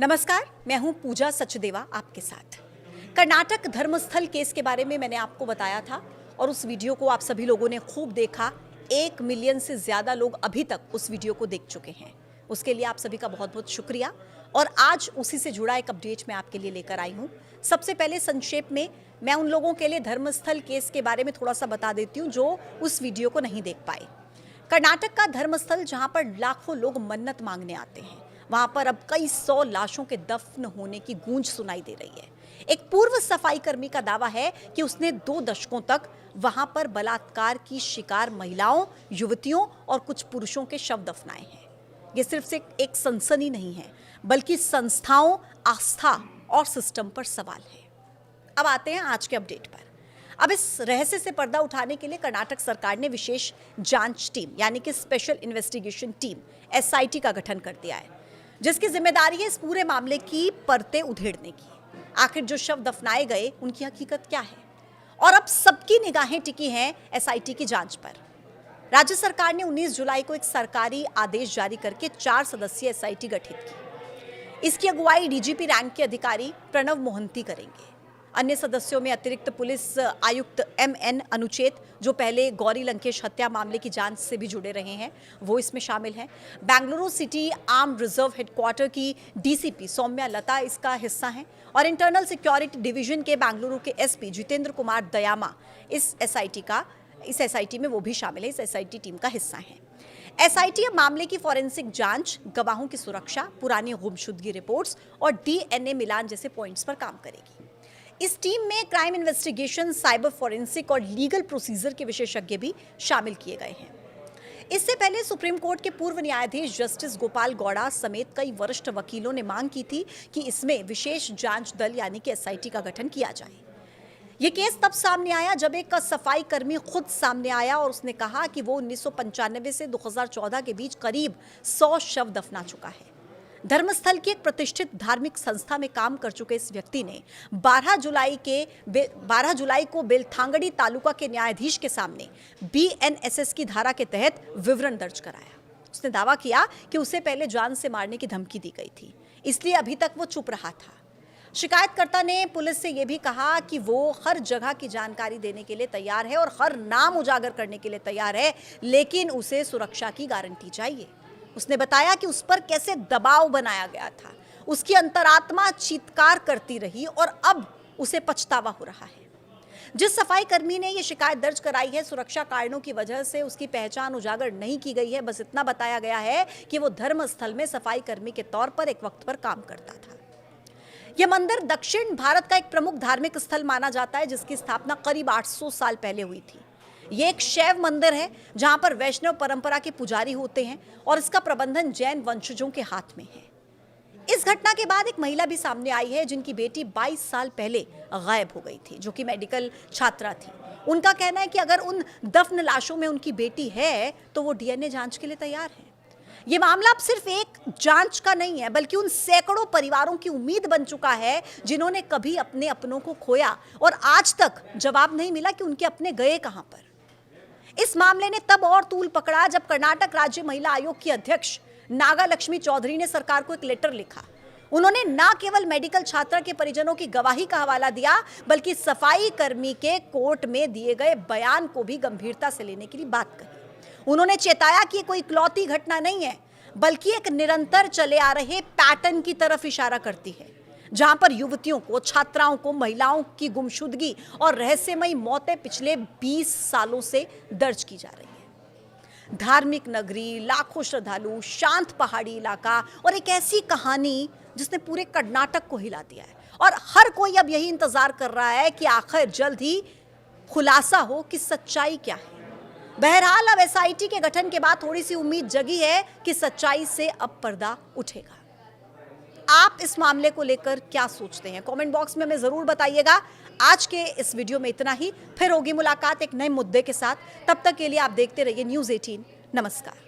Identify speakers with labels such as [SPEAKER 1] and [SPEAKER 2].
[SPEAKER 1] नमस्कार, मैं हूं पूजा सचदेवा आपके साथ। कर्नाटक धर्मस्थल केस के बारे में मैंने आपको बताया था और उस वीडियो को आप सभी लोगों ने खूब देखा। 1 मिलियन से ज़्यादा लोग अभी तक उस वीडियो को देख चुके हैं। उसके लिए आप सभी का बहुत बहुत शुक्रिया। और आज उसी से जुड़ा एक अपडेट मैं आपके लिए लेकर आई हूँ। सबसे पहले संक्षेप में मैं उन लोगों के लिए धर्मस्थल केस के बारे में थोड़ा सा बता देती हूँ जो उस वीडियो को नहीं देख पाए। कर्नाटक का धर्मस्थल जहाँ पर लाखों लोग मन्नत मांगने आते हैं, वहां पर अब कई 100 लाशों के दफन होने की गूंज सुनाई दे रही है। एक पूर्व सफाई कर्मी का दावा है कि उसने 2 दशकों तक वहां पर बलात्कार की शिकार महिलाओं, युवतियों और कुछ पुरुषों के शव दफनाए हैं। ये सिर्फ से एक सनसनी नहीं है, बल्कि संस्थाओं, आस्था और सिस्टम पर सवाल है। अब आते हैं आज के अपडेट पर। अब इस रहस्य से पर्दा उठाने के लिए कर्नाटक सरकार ने विशेष जांच टीम यानी कि स्पेशल इन्वेस्टिगेशन टीम SIT का गठन कर दिया है, जिसकी जिम्मेदारी है इस पूरे मामले की परतें उधेड़ने की। आखिर जो शव दफनाए गए उनकी हकीकत क्या है, और अब सबकी निगाहें टिकी हैं SIT की जांच पर। राज्य सरकार ने 19 जुलाई को एक सरकारी आदेश जारी करके 4 सदस्यीय SIT गठित की। इसकी अगुवाई DGP रैंक के अधिकारी प्रणव मोहंती करेंगे। अन्य सदस्यों में अतिरिक्त पुलिस आयुक्त MN अनुचेत, जो पहले गौरी लंकेश हत्या मामले की जांच से भी जुड़े रहे हैं, वो इसमें शामिल हैं। Bengaluru city armed reserve headquarter की DCP सौम्या लता इसका हिस्सा हैं, और इंटरनल सिक्योरिटी डिवीजन के बेंगलुरु के SP जितेंद्र कुमार दयामा इस SIT में वो भी शामिल है, इस SIT टीम का हिस्सा हैं। SIT अब मामले की फॉरेंसिक जांच, गवाहों की सुरक्षा, पुरानी गुमशुदगी रिपोर्ट्स और DNA मिलान जैसे पॉइंट्स पर काम करेगी। इस टीम में क्राइम इन्वेस्टिगेशन, साइबर फॉरेंसिक और लीगल प्रोसीजर के विशेषज्ञ भी शामिल किए गए हैं। इससे पहले सुप्रीम कोर्ट के पूर्व न्यायाधीश जस्टिस गोपाल गौड़ा समेत कई वरिष्ठ वकीलों ने मांग की थी कि इसमें विशेष जांच दल यानी कि SIT का गठन किया जाए। यह केस तब सामने आया जब एक सफाई कर्मी खुद सामने आया और उसने कहा कि वो 1995 से 2014 के बीच करीब 100 शव दफना चुका है। धर्मस्थल की एक प्रतिष्ठित धार्मिक संस्था में काम कर चुके इस व्यक्ति ने 12 जुलाई को बेलथांगड़ी तालुका के न्यायाधीश के सामने BNSS की धारा के तहत विवरण दर्ज कराया। उसने दावा किया कि उसे पहले जान से मारने की धमकी दी गई थी, इसलिए अभी तक वो चुप रहा था। शिकायतकर्ता ने पुलिस से यह भी कहा कि वो हर जगह की जानकारी देने के लिए तैयार है और हर नाम उजागर करने के लिए तैयार है, लेकिन उसे सुरक्षा की गारंटी चाहिए। उसने बताया कि उस पर कैसे दबाव बनाया गया था। उसकी अंतरात्मा चीत्कार करती रही और अब उसे पछतावा हो रहा है। जिस सफाई कर्मी ने यह शिकायत दर्ज कराई है, सुरक्षा कारणों की वजह से उसकी पहचान उजागर नहीं की गई है। बस इतना बताया गया है कि वो धर्मस्थल में सफाई कर्मी के तौर पर एक वक्त पर काम करता था। यह मंदिर दक्षिण भारत का एक प्रमुख धार्मिक स्थल माना जाता है, जिसकी स्थापना करीब 800 साल पहले हुई थी। ये एक शैव मंदिर है जहां पर वैष्णव परंपरा के पुजारी होते हैं और इसका प्रबंधन जैन वंशजों के हाथ में है। इस घटना के बाद एक महिला भी सामने आई है जिनकी बेटी 22 साल पहले गायब हो गई थी, जो कि मेडिकल छात्रा थी। उनका कहना है कि अगर उन दफन लाशों में उनकी बेटी है तो वो DNA जांच के लिए तैयार है। ये मामला अब सिर्फ एक जांच का नहीं है, बल्कि उन सैकड़ों परिवारों की उम्मीद बन चुका है जिन्होंने कभी अपने अपनों को खोया और आज तक जवाब नहीं मिला कि उनके अपने गए कहां पर। इस मामले ने तब और तूल पकड़ा जब कर्नाटक राज्य महिला आयोग की अध्यक्ष नागालक्ष्मी चौधरी ने सरकार को एक लेटर लिखा। उन्होंने न केवल मेडिकल छात्रा के परिजनों की गवाही का हवाला दिया, बल्कि सफाई कर्मी के कोर्ट में दिए गए बयान को भी गंभीरता से लेने की बात कही। उन्होंने चेताया कि कोई इकलौती घटना नहीं है, बल्कि एक निरंतर चले आ रहे पैटर्न की तरफ इशारा करती है, जहां पर युवतियों को, छात्राओं को, महिलाओं की गुमशुदगी और रहस्यमयी मौतें पिछले 20 सालों से दर्ज की जा रही है। धार्मिक नगरी, लाखों श्रद्धालु, शांत पहाड़ी इलाका और एक ऐसी कहानी जिसने पूरे कर्नाटक को हिला दिया है, और हर कोई अब यही इंतजार कर रहा है कि आखिर जल्द ही खुलासा हो कि सच्चाई क्या है। बहरहाल अब SIT के गठन के बाद थोड़ी सी उम्मीद जगी है कि सच्चाई से अब पर्दा उठेगा। आप इस मामले को लेकर क्या सोचते हैं? कमेंट बॉक्स में हमें जरूर बताइएगा। आज के इस वीडियो में इतना ही। फिर होगी मुलाकात एक नए मुद्दे के साथ। तब तक के लिए आप देखते रहिए News 18। नमस्कार।